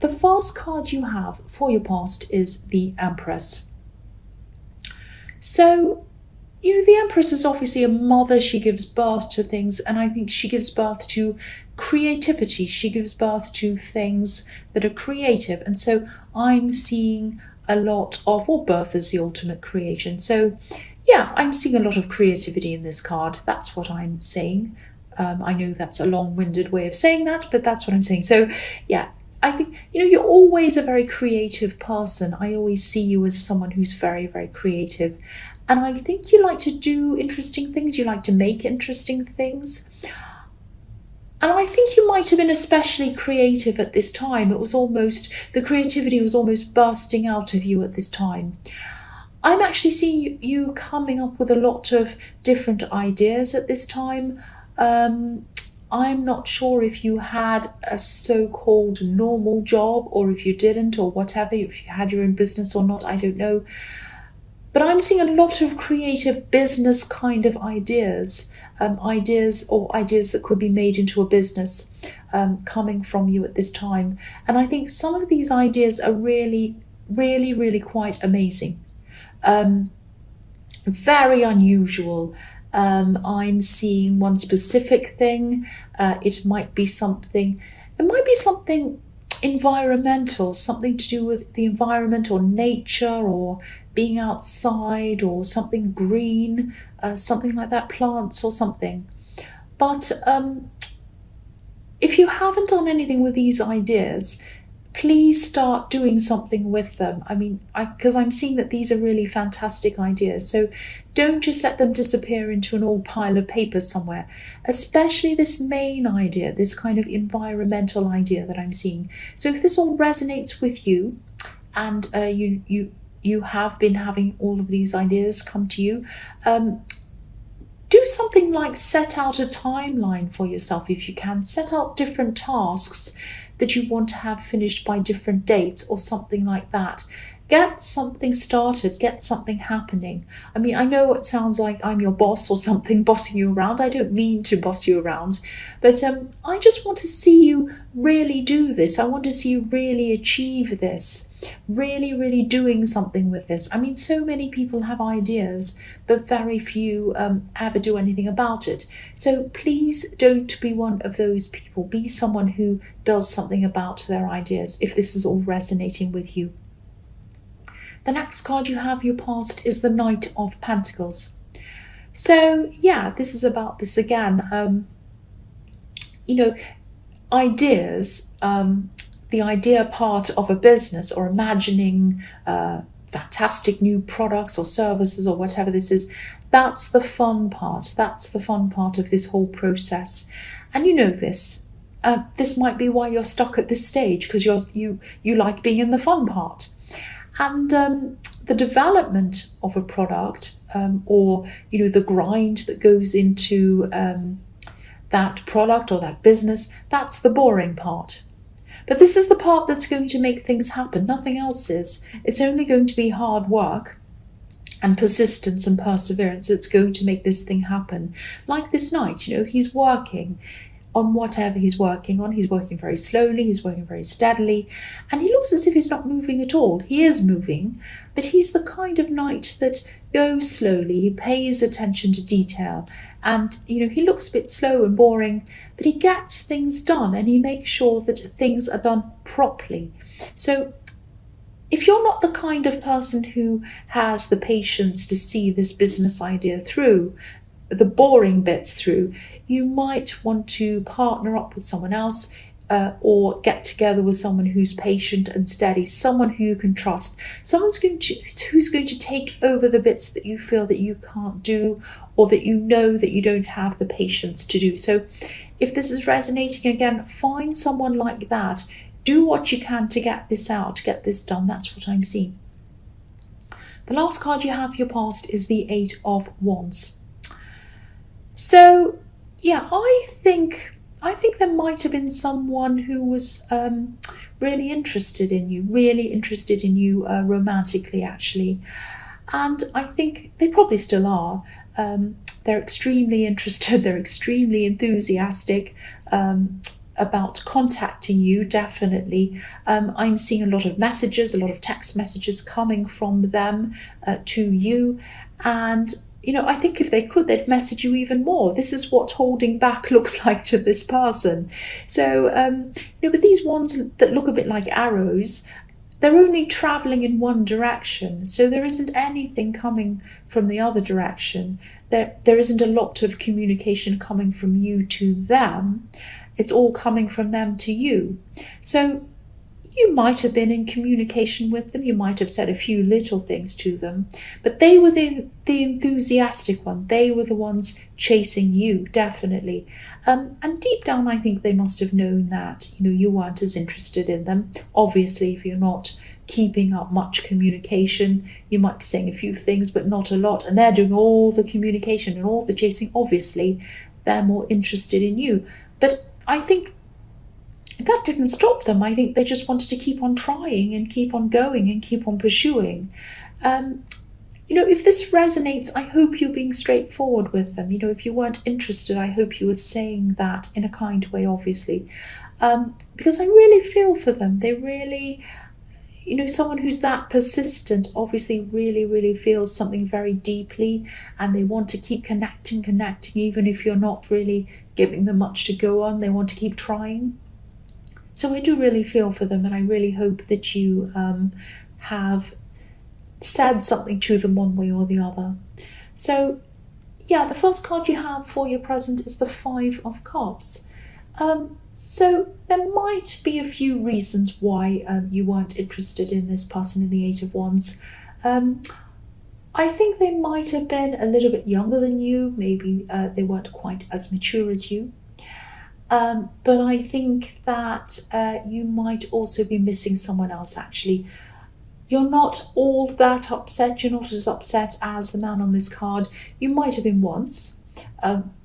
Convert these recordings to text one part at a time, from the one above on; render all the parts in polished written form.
The first card you have for your past is the Empress. So, the Empress is obviously a mother. She gives birth to things, and I think she gives birth to creativity. She gives birth to things that are creative. And so I'm seeing a lot of, or birth is the ultimate creation. So yeah, I'm seeing a lot of creativity in this card. That's what I'm saying. I know that's a long-winded way of saying that, but that's what I'm saying. So yeah, I think, you're always a very creative person. I always see you as someone who's very, very creative. And I think you like to do interesting things. You like to make interesting things. And I think you might have been especially creative at this time. The creativity was almost bursting out of you at this time. I'm actually seeing you coming up with a lot of different ideas at this time. I'm not sure if you had a so-called normal job or if you didn't or whatever, if you had your own business or not, I don't know. But I'm seeing a lot of creative business kind of ideas, ideas that could be made into a business coming from you at this time. And I think some of these ideas are really, really, really quite amazing. Very unusual. I'm seeing one specific thing. It might be something environmental, something to do with the environment or nature or being outside or something green, something like that, plants or something. But if you haven't done anything with these ideas, please start doing something with them. I mean, because I'm seeing that these are really fantastic ideas. So don't just let them disappear into an old pile of papers somewhere, especially this main idea, this kind of environmental idea that I'm seeing. So if this all resonates with you and you have been having all of these ideas come to you, do something like set out a timeline for yourself if you can. Set out different tasks that you want to have finished by different dates or something like that. Get something started, get something happening. I mean, I know it sounds like I'm your boss or something, bossing you around. I don't mean to boss you around, but I just want to see you really do this. I want to see you really achieve this, really, really doing something with this. I mean, so many people have ideas, but very few ever do anything about it. So please don't be one of those people. Be someone who does something about their ideas if this is all resonating with you. The next card you have, your past, is the Knight of Pentacles. So yeah, this is about this again. Ideas, the idea part of a business or imagining fantastic new products or services or whatever this is, that's the fun part. That's the fun part of this whole process. And you know this. This might be why you're stuck at this stage, because you like being in the fun part. And the development of a product or, the grind that goes into that product or that business, that's the boring part. But this is the part that's going to make things happen. Nothing else is. It's only going to be hard work and persistence and perseverance that's going to make this thing happen. Like this knight, he's working on whatever he's working on. He's working very slowly, he's working very steadily, and he looks as if he's not moving at all. He is moving, but he's the kind of knight that goes slowly, he pays attention to detail, and he looks a bit slow and boring, but he gets things done and he makes sure that things are done properly. So if you're not the kind of person who has the patience to see this business idea through, the boring bits through, you might want to partner up with someone else or get together with someone who's patient and steady, someone who you can trust, someone who's going to take over the bits that you feel that you can't do or that you know that you don't have the patience to do. So if this is resonating again, find someone like that. Do what you can to get this out, get this done. That's what I'm seeing. The last card you have for your past is the Eight of Wands. So, yeah, I think there might have been someone who was really interested in you, romantically, actually. And I think they probably still are. They're extremely interested, they're extremely enthusiastic. about contacting you, definitely. I'm seeing a lot of messages, a lot of text messages coming from them to you. And, I think if they could, they'd message you even more. This is what holding back looks like to this person. So, but these ones that look a bit like arrows, they're only traveling in one direction. So there isn't anything coming from the other direction. There isn't a lot of communication coming from you to them. It's all coming from them to you. So you might have been in communication with them. You might have said a few little things to them, but they were the enthusiastic one. They were the ones chasing you, definitely. And deep down, I think they must have known that, you weren't as interested in them. Obviously, if you're not keeping up much communication, you might be saying a few things, but not a lot. And they're doing all the communication and all the chasing. Obviously, they're more interested in you. But I think that didn't stop them. I think they just wanted to keep on trying and keep on going and keep on pursuing. If this resonates, I hope you're being straightforward with them. If you weren't interested, I hope you were saying that in a kind way, obviously. Because I really feel for them. They really, someone who's that persistent obviously really, really feels something very deeply, and they want to keep connecting, even if you're not really giving them much to go on. They want to keep trying. So I do really feel for them, and I really hope that you have said something to them one way or the other. So, the first card you have for your present is the 5 of Cups. So there might be a few reasons why you weren't interested in this person in the 8 of Wands. I think they might have been a little bit younger than you. Maybe they weren't quite as mature as you. But I think that you might also be missing someone else, actually. You're not all that upset. You're not as upset as the man on this card. You might have been once,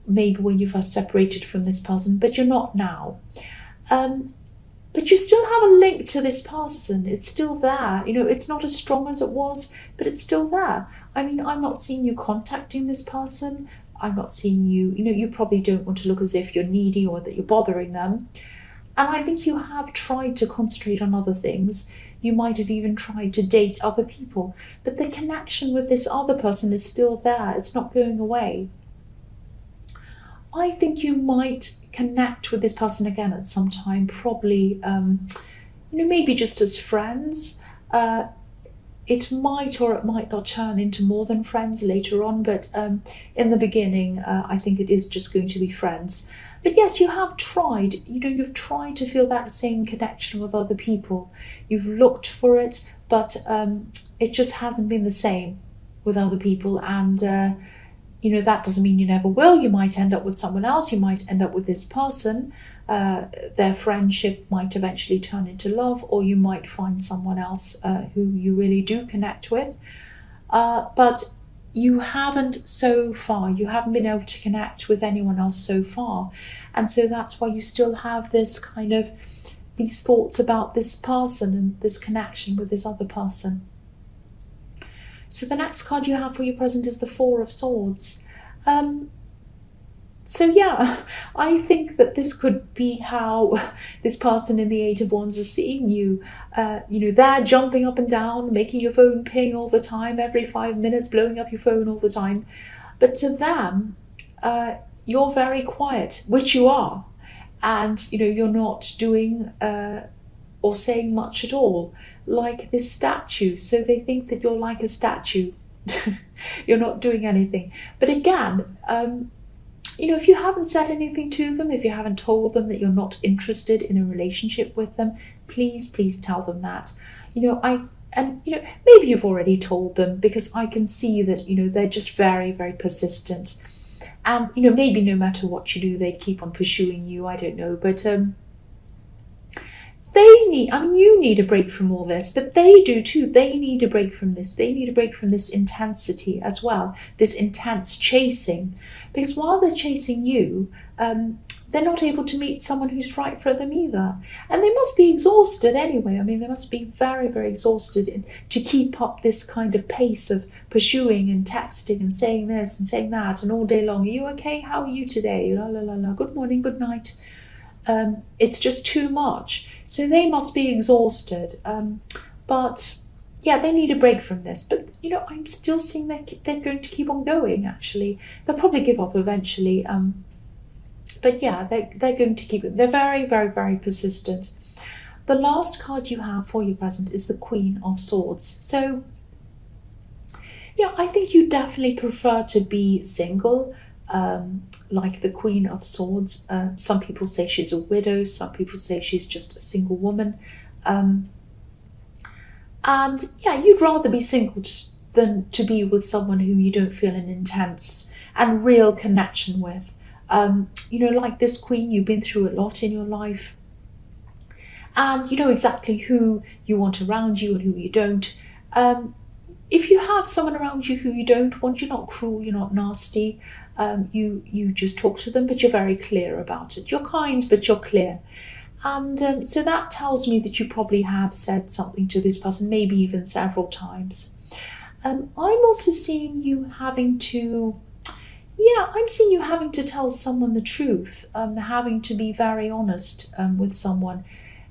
maybe when you first separated from this person, but you're not now. But you still have a link to this person. It's still there. It's not as strong as it was, but it's still there. I mean, I'm not seeing you contacting this person. I'm not seeing you, you probably don't want to look as if you're needy or that you're bothering them. And I think you have tried to concentrate on other things. You might have even tried to date other people. But the connection with this other person is still there. It's not going away. I think you might connect with this person again at some time, probably, maybe just as friends. It might or it might not turn into more than friends later on, but in the beginning, I think it is just going to be friends. But yes, you have tried, you've tried to feel that same connection with other people. You've looked for it, but it just hasn't been the same with other people. And, that doesn't mean you never will. You might end up with someone else. You might end up with this person. Their friendship might eventually turn into love, or you might find someone else who you really do connect with. But you haven't so far. You haven't been able to connect with anyone else so far. And so that's why you still have this kind of, these thoughts about this person and this connection with this other person. So the next card you have for your present is the 4 of Swords. So I think that this could be how this person in the 8 of Wands is seeing you. They're jumping up and down, making your phone ping all the time, every 5 minutes, blowing up your phone all the time. But to them, you're very quiet, which you are. And, you're not doing or saying much at all, like this statue. So they think that you're like a statue. You're not doing anything. But again, if you haven't said anything to them, if you haven't told them that you're not interested in a relationship with them, please tell them that. Maybe you've already told them, because I can see that, they're just very, very persistent. And, maybe no matter what you do, they keep on pursuing you. I don't know. But you need a break from all this, but they do too. They need a break from this. They need a break from this intensity as well, this intense chasing. Because while they're chasing you, they're not able to meet someone who's right for them either. And they must be exhausted anyway. I mean, they must be very, very exhausted to keep up this kind of pace of pursuing and texting and saying this and saying that and all day long. Are you okay? How are you today? La la la la. Good morning, good night. It's just too much. So they must be exhausted. But yeah, they need a break from this. But I'm still seeing that they're going to keep on going. Actually, they'll probably give up eventually. But yeah, they're going to keep it. They're very, very, very persistent. The last card you have for your present is the Queen of Swords. So yeah, I think you definitely prefer to be single, like the Queen of Swords. Some people say she's a widow, some people say she's just a single woman. And yeah, you'd rather be single than to be with someone who you don't feel an intense and real connection with. Like this Queen, you've been through a lot in your life, and you know exactly who you want around you and who you don't. If you have someone around you who you don't want, you're not cruel, you're not nasty. You just talk to them, but you're very clear about it. You're kind, but you're clear. And so that tells me that you probably have said something to this person, maybe even several times. I'm also seeing you having to, I'm seeing you having to tell someone the truth, having to be very honest with someone,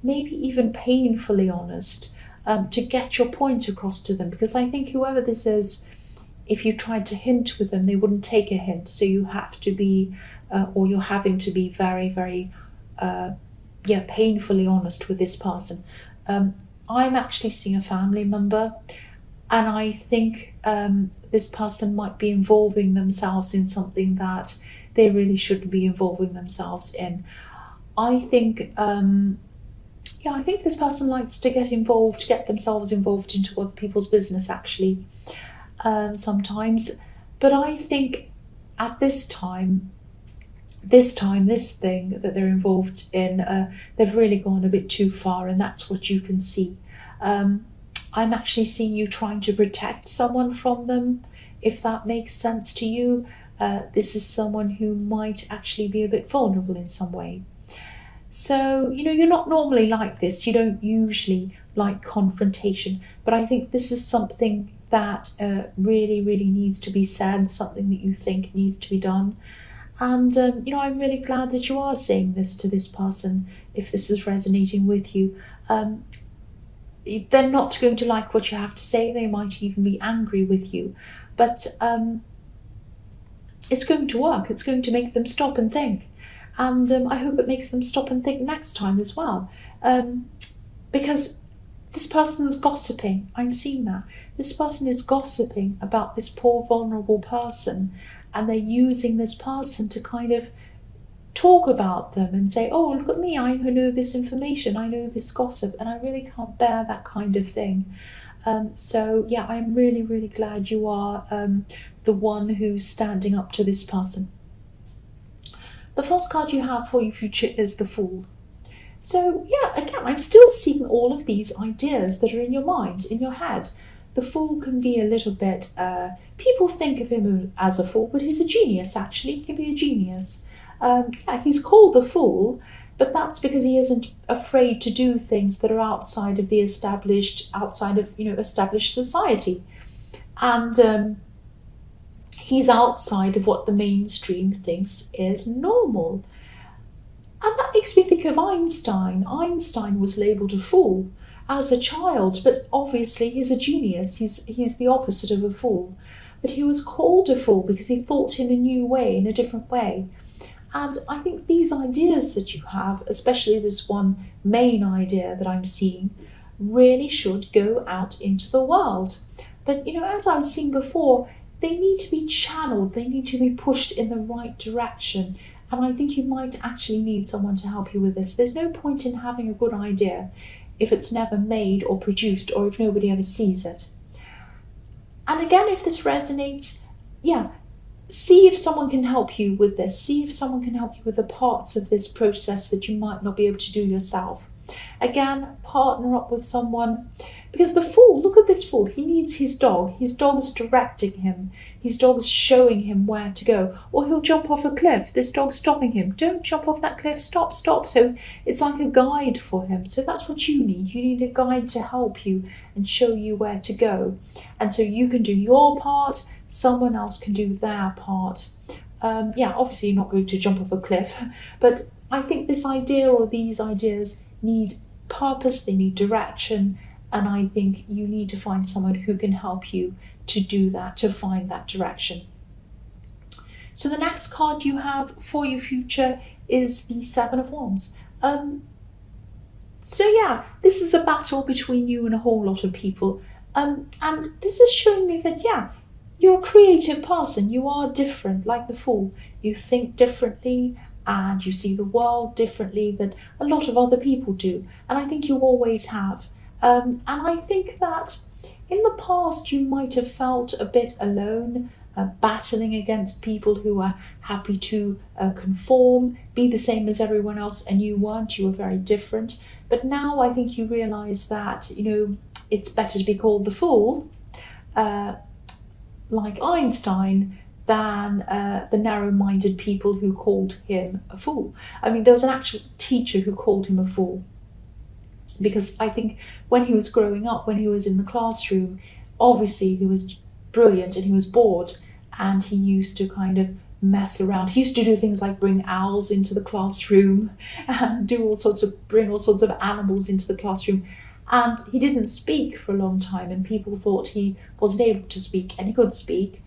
maybe even painfully honest, to get your point across to them. Because I think whoever this is, if you tried to hint with them, they wouldn't take a hint. So you have to be, or you're having to be very, very, painfully honest with this person. I'm actually seeing a family member, and I think this person might be involving themselves in something that they really shouldn't be involving themselves in. I think, I think this person likes to get themselves involved into other people's business, actually, sometimes. But I think at this thing that they're involved in, they've really gone a bit too far, and that's what you can see. I'm actually seeing you trying to protect someone from them, if that makes sense to you. This is someone who might actually be a bit vulnerable in some way. So, you're not normally like this. You don't usually like confrontation, but I think this is something that really, really needs to be said, something that you think needs to be done. And, I'm really glad that you are saying this to this person, if this is resonating with you. They're not going to like what you have to say. They might even be angry with you. But it's going to work. It's going to make them stop and think. And I hope it makes them stop and think next time as well. Because this person's gossiping. I'm seeing that. This person is gossiping about this poor, vulnerable person. And they're using this person to kind of talk about them and say, oh, look at me, I know this information, I know this gossip, and I really can't bear that kind of thing. So yeah, I'm really, really glad you are the one who's standing up to this person. The first card you have for your future is the Fool. So yeah, again, I'm still seeing all of these ideas that are in your mind, in your head. The Fool can be a little bit, people think of him as a fool, but he's a genius, actually. He can be a genius. He's called the Fool, but that's because he isn't afraid to do things that are outside of established society. And he's outside of what the mainstream thinks is normal. And that makes me think of Einstein. Einstein was labelled a fool as a child, but obviously he's a genius. He's the opposite of a fool. But he was called a fool because he thought in a new way, in a different way. And I think these ideas that you have, especially this one main idea that I'm seeing, really should go out into the world. But, as I was seeing before, they need to be channeled. They need to be pushed in the right direction. And I think you might actually need someone to help you with this. There's no point in having a good idea if it's never made or produced, or if nobody ever sees it. And again, if this resonates, see if someone can help you with this. See if someone can help you with the parts of this process that you might not be able to do yourself. Again, partner up with someone. Because the Fool, look at this Fool, he needs his dog. His dog's directing him. His dog's showing him where to go. Or he'll jump off a cliff. This dog's stopping him. Don't jump off that cliff, stop. So it's like a guide for him. So that's what you need. You need a guide to help you and show you where to go. And so you can do your part, someone else can do their part. Obviously you're not going to jump off a cliff, but I think this idea or these ideas need purpose, they need direction, and I think you need to find someone who can help you to do that, to find that direction. So the next card you have for your future is the Seven of Wands. So yeah, this is a battle between you and a whole lot of people. And this is showing me that, yeah, you're a creative person. You are different, like the Fool. You think differently and you see the world differently than a lot of other people do. And I think you always have. And I think that in the past you might have felt a bit alone, battling against people who are happy to conform, be the same as everyone else, and you weren't. You were very different. But now I think you realise that, it's better to be called the Fool, like Einstein, than the narrow-minded people who called him a fool. I mean, there was an actual teacher who called him a fool, because I think when he was growing up, when he was in the classroom, obviously he was brilliant and he was bored, and he used to kind of mess around. He used to do things like bring owls into the classroom and bring all sorts of animals into the classroom. And he didn't speak for a long time, and people thought he wasn't able to speak, and he could speak,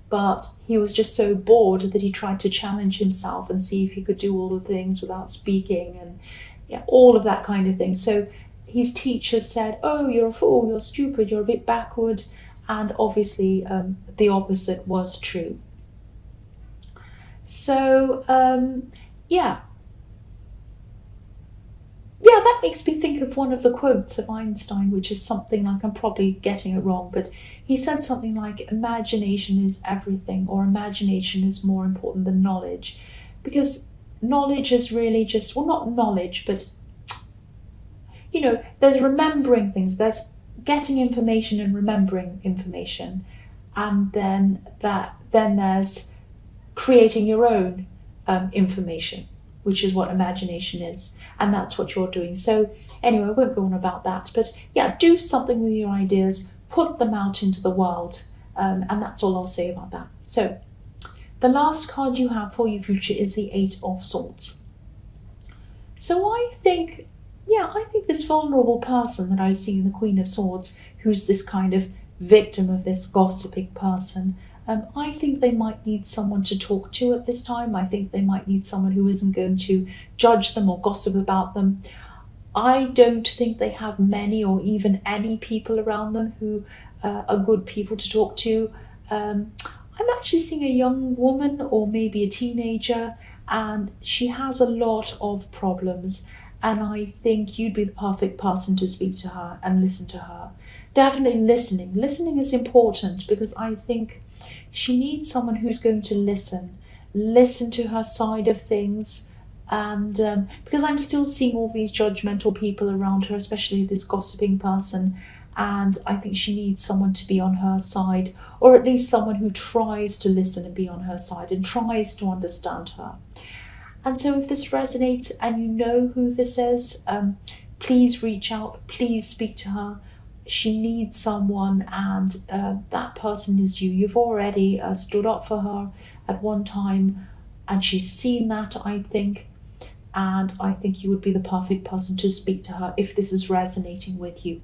but he was just so bored that he tried to challenge himself and see if he could do all the things without speaking, and yeah, all of that kind of thing. So his teacher said, "Oh, you're a fool, you're stupid, you're a bit backward," and obviously the opposite was true. So yeah, that makes me think of one of the quotes of Einstein, which is something like, I'm probably getting it wrong, but he said something like, imagination is everything, or imagination is more important than knowledge. Because knowledge is really just, well, not knowledge, but, there's remembering things, there's getting information and remembering information. And then there's creating your own information, which is what imagination is. And that's what you're doing. So anyway, I won't go on about that. But yeah, do something with your ideas, put them out into the world. And that's all I'll say about that. So the last card you have for your future is the Eight of Swords. So I think this vulnerable person that I see in the Queen of Swords, who's this kind of victim of this gossiping person, I think they might need someone to talk to at this time. I think they might need someone who isn't going to judge them or gossip about them. I don't think they have many or even any people around them who are good people to talk to. I'm actually seeing a young woman or maybe a teenager, and she has a lot of problems. And I think you'd be the perfect person to speak to her and listen to her. Definitely listening. Listening is important, because I think she needs someone who's going to listen to her side of things. And because I'm still seeing all these judgmental people around her, especially this gossiping person, and I think she needs someone to be on her side, or at least someone who tries to listen and be on her side and tries to understand her. And so if this resonates and you know who this is, please reach out, please speak to her. She needs someone, and that person is you. You've already stood up for her at one time, and she's seen that, I think. And I think you would be the perfect person to speak to her if this is resonating with you.